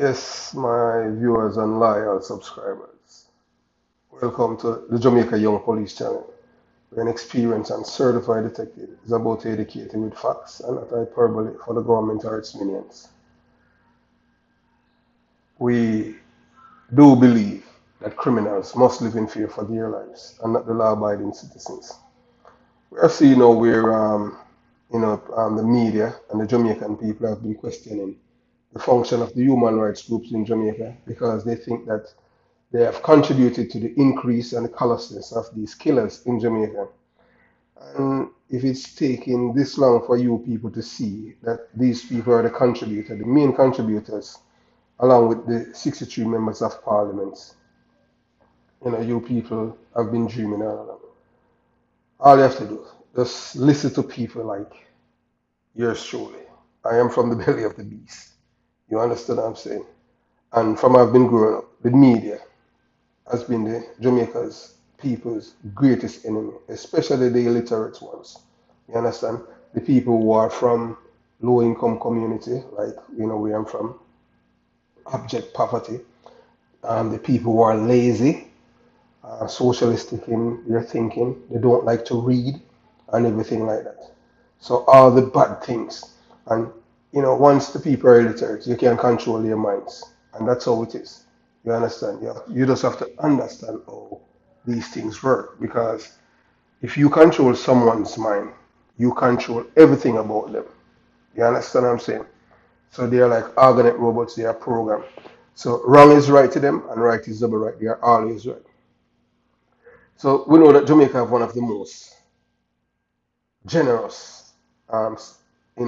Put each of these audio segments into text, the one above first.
Yes, my viewers and loyal subscribers. Welcome to the Jamaica Young Police Channel, where an experienced and certified detective is about to educate you with facts and not hyperbole for the government or its minions. We do believe that criminals must live in fear for their lives and not the law-abiding citizens. We are seeing now where the media and the Jamaican people have been questioning the function of the human rights groups in Jamaica because they think that they have contributed to the increase and the callousness of these killers in Jamaica. And if it's taking this long for you people to see that these people are the main contributors, along with the 63 members of parliament, you people have been dreaming all along. All you have to do, just listen to people like yours truly. I am from the belly of the beast. You understand what I'm saying? And from I've been growing up, the media has been the Jamaica's people's greatest enemy, especially the illiterate ones. You understand? The people who are from low income community, like where I'm from, abject poverty, the people who are lazy, socialistic in their thinking, they don't like to read and everything like that. So all the bad things. And once the people are illiterate, you can control their minds. And that's how it is. You understand? You just have to understand how these things work. Because if you control someone's mind, you control everything about them. You understand what I'm saying? So they are like organette robots, they are programmed. So wrong is right to them and right is double right. They are always right. So we know that Jamaica have one of the most generous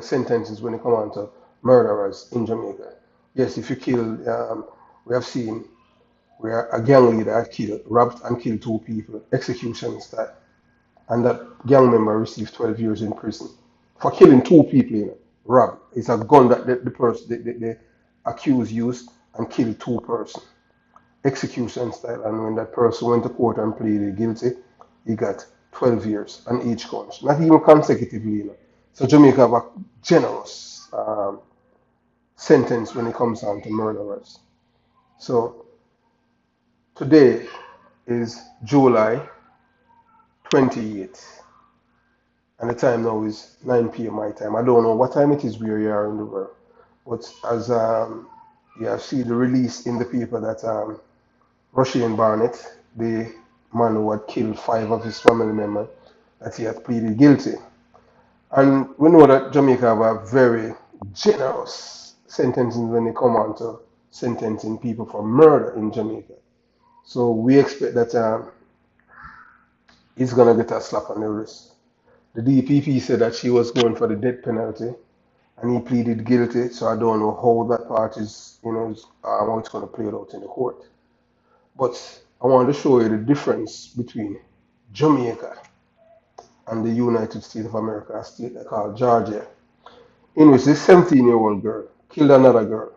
sentences when it comes on to murderers in Jamaica. Yes, if you kill, we have seen where a gang leader had killed, robbed and killed two people, execution style, and that gang member received 12 years in prison for killing two people. Robbed. It's a gun that the person, the accused used and killed two persons, execution style. And when that person went to court and pleaded guilty, he got 12 years on each count, not even consecutively. So Jamaica have a generous sentence when it comes down to murderers. So today is July 28th, and the time now is 9 p.m. my time. I don't know what time it is where you are in the world, but as you have seen the release in the paper that Rushane Barnett, the man who had killed 5 of his family members, that he had pleaded guilty. And we know that Jamaica have a very generous sentencing when they come on to sentencing people for murder in Jamaica. So we expect that he's going to get a slap on the wrist. The DPP said that she was going for the death penalty and he pleaded guilty. So I don't know how that part is, how it's going to play it out in the court. But I want to show you the difference between Jamaica and the United States of America, a state called Georgia, in which this 17-year-old girl killed another girl.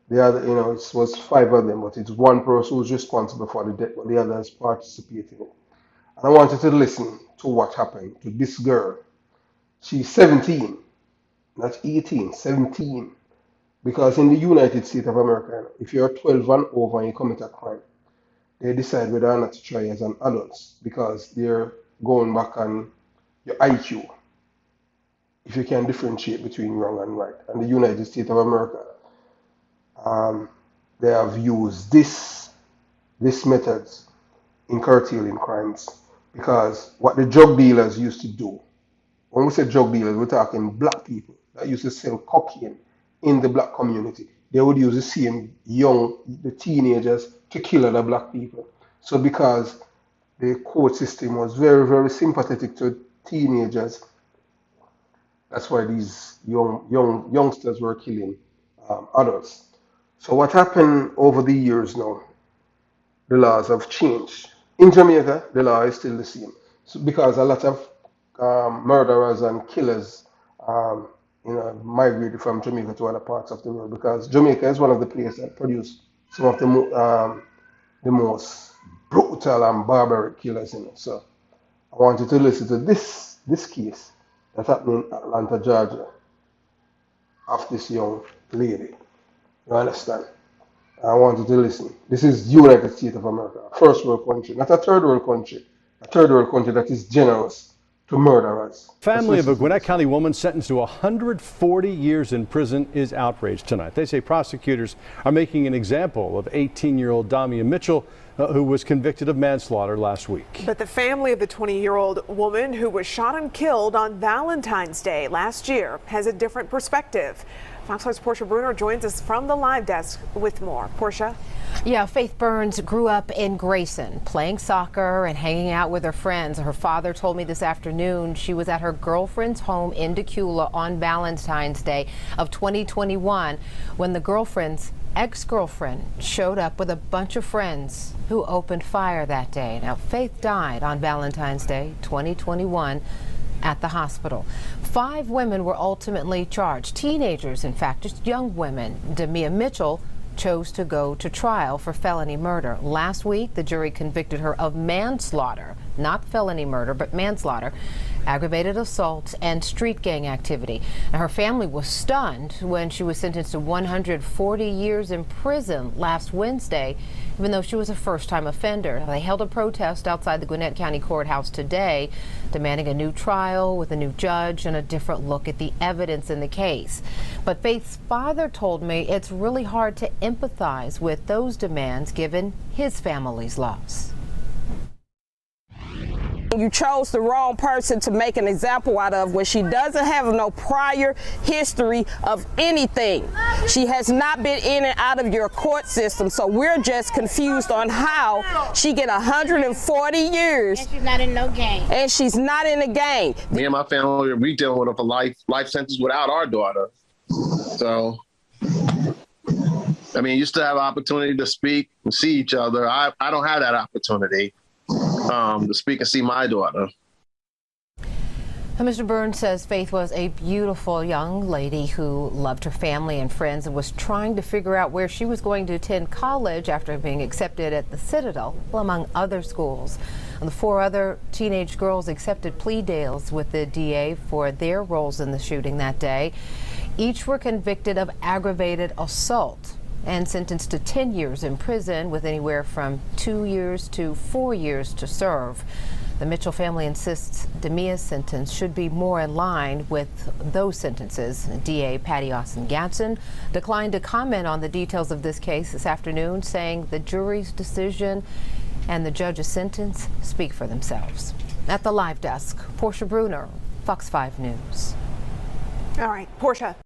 The other, it was 5 of them, but it's one person who's responsible for the death, but the others participated in it. And I wanted to listen to what happened to this girl. She's 17, not 18, 17. Because in the United States of America, if you're 12 and over and you commit a crime, they decide whether or not to try as an adult because they're going back on your IQ, if you can differentiate between wrong and right. And the United States of America, um, they have used this methods in curtailing crimes because what the drug dealers used to do, when we say drug dealers, we're talking black people that used to sell cocaine in the black community. They would use the same the teenagers to kill other black people. So because the court system was very, very sympathetic to teenagers, that's why these youngsters were killing adults. So what happened over the years now? The laws have changed. In Jamaica, the law is still the same. So because a lot of murderers and killers, migrated from Jamaica to other parts of the world because Jamaica is one of the places that produce some of the most brutal and barbaric killers in it. So I want you to listen to this case that happened in Atlanta, Georgia, of this young lady. You understand? I want you to listen. This is United States of America, a first world country, not a third world country. A third world country that is generous to murderers. Let's Family of listen a to Gwinnett this. County woman sentenced to 140 years in prison is outraged tonight. They say prosecutors are making an example of 18-year-old Damia Mitchell, who was convicted of manslaughter last week. But the family of the 20-year-old woman who was shot and killed on Valentine's Day last year has a different perspective. Fox 5's Portia Bruner joins us from the live desk with more. Portia? Yeah, Faith Burns grew up in Grayson, playing soccer and hanging out with her friends. Her father told me this afternoon she was at her girlfriend's home in Decula on Valentine's Day of 2021 when the girlfriend's ex-girlfriend showed up with a bunch of friends who opened fire that day. Now, Faith died on Valentine's Day 2021 at the hospital. 5 women were ultimately charged, teenagers, in fact, just young women. Damia Mitchell chose to go to trial for felony murder. Last week, the jury convicted her of manslaughter, not felony murder, but manslaughter, aggravated assault, and street gang activity. Now, her family was stunned when she was sentenced to 140 years in prison last Wednesday, even though she was a first-time offender. They held a protest outside the Gwinnett County Courthouse today, demanding a new trial with a new judge and a different look at the evidence in the case. But Faith's father told me it's really hard to empathize with those demands given his family's loss. You chose the wrong person to make an example out of when she doesn't have no prior history of anything. She has not been in and out of your court system, so we're just confused on how she get 140 years. And she's not in no game. And she's not in a game. Me and my family, we dealing with a life sentence without our daughter. So, I mean, you still have opportunity to speak and see each other. I don't have that opportunity. To speak and see my daughter. Mr. Burns says Faith was a beautiful young lady who loved her family and friends and was trying to figure out where she was going to attend college after being accepted at the Citadel, among other schools. And the 4 other teenage girls accepted plea deals with the DA for their roles in the shooting that day. Each were convicted of aggravated assault and sentenced to 10 years in prison with anywhere from 2 years to 4 years to serve. The Mitchell family insists Damia's sentence should be more in line with those sentences. DA Patty Austin-Gatson declined to comment on the details of this case this afternoon, saying the jury's decision and the judge's sentence speak for themselves. At the live desk, Portia Bruner, Fox 5 News. All right, Portia.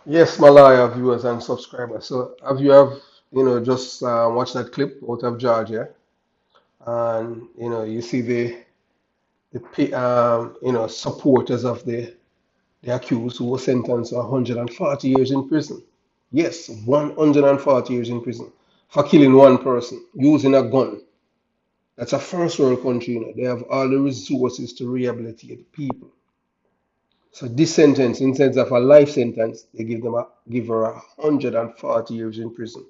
Yes, Malaya viewers and subscribers. So just watched that clip out of Georgia, and you see the supporters of the accused who were sentenced to 140 years in prison. Yes, 140 years in prison for killing one person using a gun. That's a first world country. They have all the resources to rehabilitate people. So this sentence, instead of a life sentence, they give her 140 years in prison,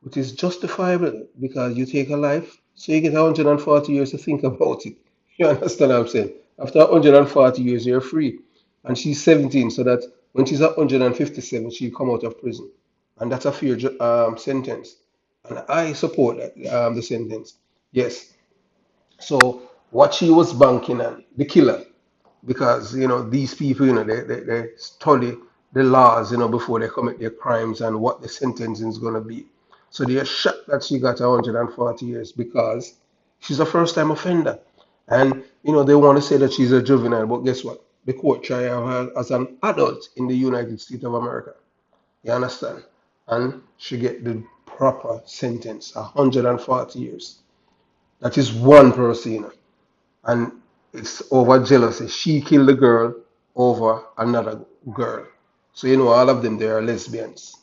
which is justifiable because you take a life, so you get 140 years to think about it. You understand what I'm saying? After 140 years, you're free. And she's 17, so that when she's 157, she'll come out of prison. And that's a fair sentence. And I support that, the sentence. Yes. So what she was banking on, the killer, because these people they study the laws before they commit their crimes and what the sentencing is going to be. So they're shocked that she got 140 years because she's a first time offender, and they want to say that she's a juvenile, but guess what, the court trial her as an adult in the United States of America. You understand? And she get the proper sentence, 140 years. That is one person, and it's over jealousy. She killed the girl over another girl. So all of them, they are lesbians.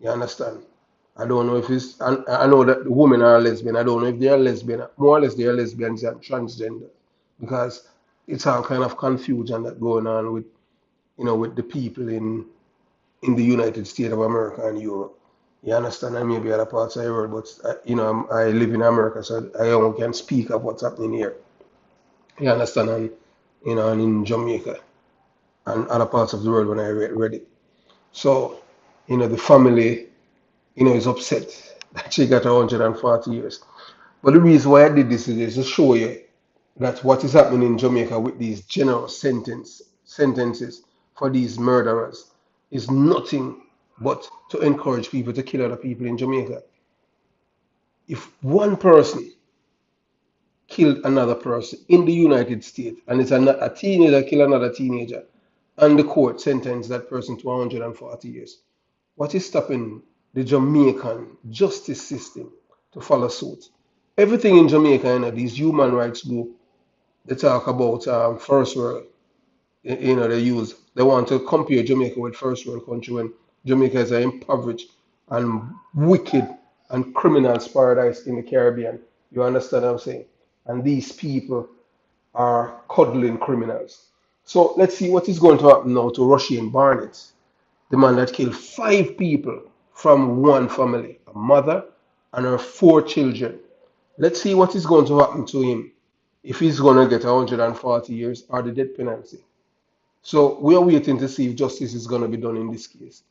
You understand? I don't know if it's, I know that the women are lesbian. I don't know if they are lesbian. More or less, they are lesbians and transgender, because it's all kind of confusion that going on with, with the people in the United States of America and Europe. You understand? I may be other parts of the world, but I live in America, so I only can speak of what's happening here. You understand? And and in Jamaica and other parts of the world when I read it. So The family, is upset that she got 140 years. But the reason why I did this is to show you that what is happening in Jamaica with these general sentences for these murderers is nothing but to encourage people to kill other people in Jamaica. If one person killed another person in the United States and it's a teenager kill another teenager and the court sentenced that person to 140 years, what is stopping the Jamaican justice system to follow suit? Everything in Jamaica, these human rights group, they talk about first world. They want to compare Jamaica with first world country when Jamaica is an impoverished and wicked and criminals paradise in the Caribbean. You understand what I'm saying? And these people are cuddling criminals. So let's see what is going to happen now to Rushane Barnett, the man that killed 5 people from one family, a mother and her 4 children. Let's see what is going to happen to him if he's going to get 140 years or the death penalty. So we are waiting to see if justice is going to be done in this case.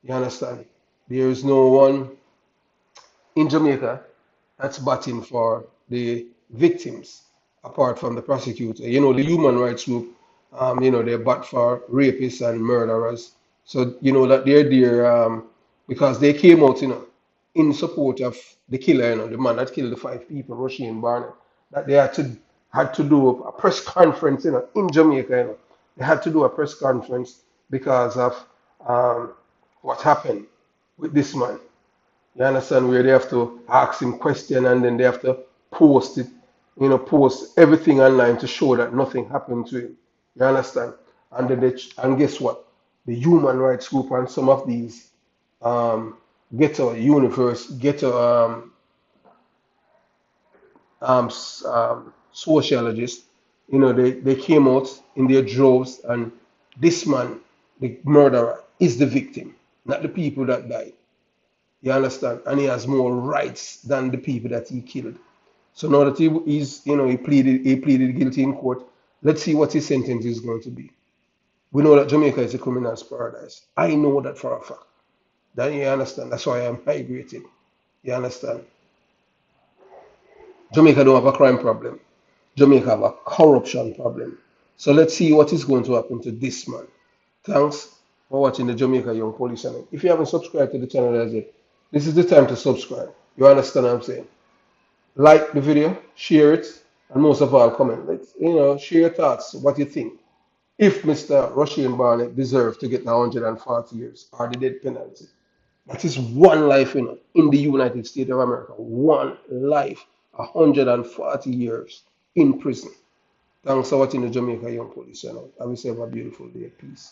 You understand? There is no one in Jamaica that's batting for the victims apart from the prosecutor. The human rights group, they bat for rapists and murderers. So, that they're there because they came out, in support of the killer, the man that killed the 5 people, Rushane Barnett, that they had to do a press conference, in Jamaica, They had to do a press conference because of what happened with this man. You understand where they have to ask him question and then they have to post it, post everything online to show that nothing happened to him. You understand? And then and guess what? The human rights group and some of these ghetto sociologists, they came out in their droves and this man, the murderer, is the victim, not the people that died. You understand? And he has more rights than the people that he killed. So now that he pleaded guilty in court, let's see what his sentence is going to be. We know that Jamaica is a criminal's paradise. I know that for a fact. Then you understand? That's why I'm migrated. You understand? Jamaica don't have a crime problem. Jamaica have a corruption problem. So let's see what is going to happen to this man. Thanks for watching the Jamaica Young Police channel. If you haven't subscribed to the channel as yet, this is the time to subscribe. You understand what I'm saying? Like the video, share it, and most of all, comment. Share your thoughts, what you think. If Mr. Rushane Barnett deserves to get the 140 years or the death penalty. That is one life, in the United States of America. One life, 140 years in prison. Thanks for watching the Jamaica Young Police channel. I wish you have a beautiful day. Peace.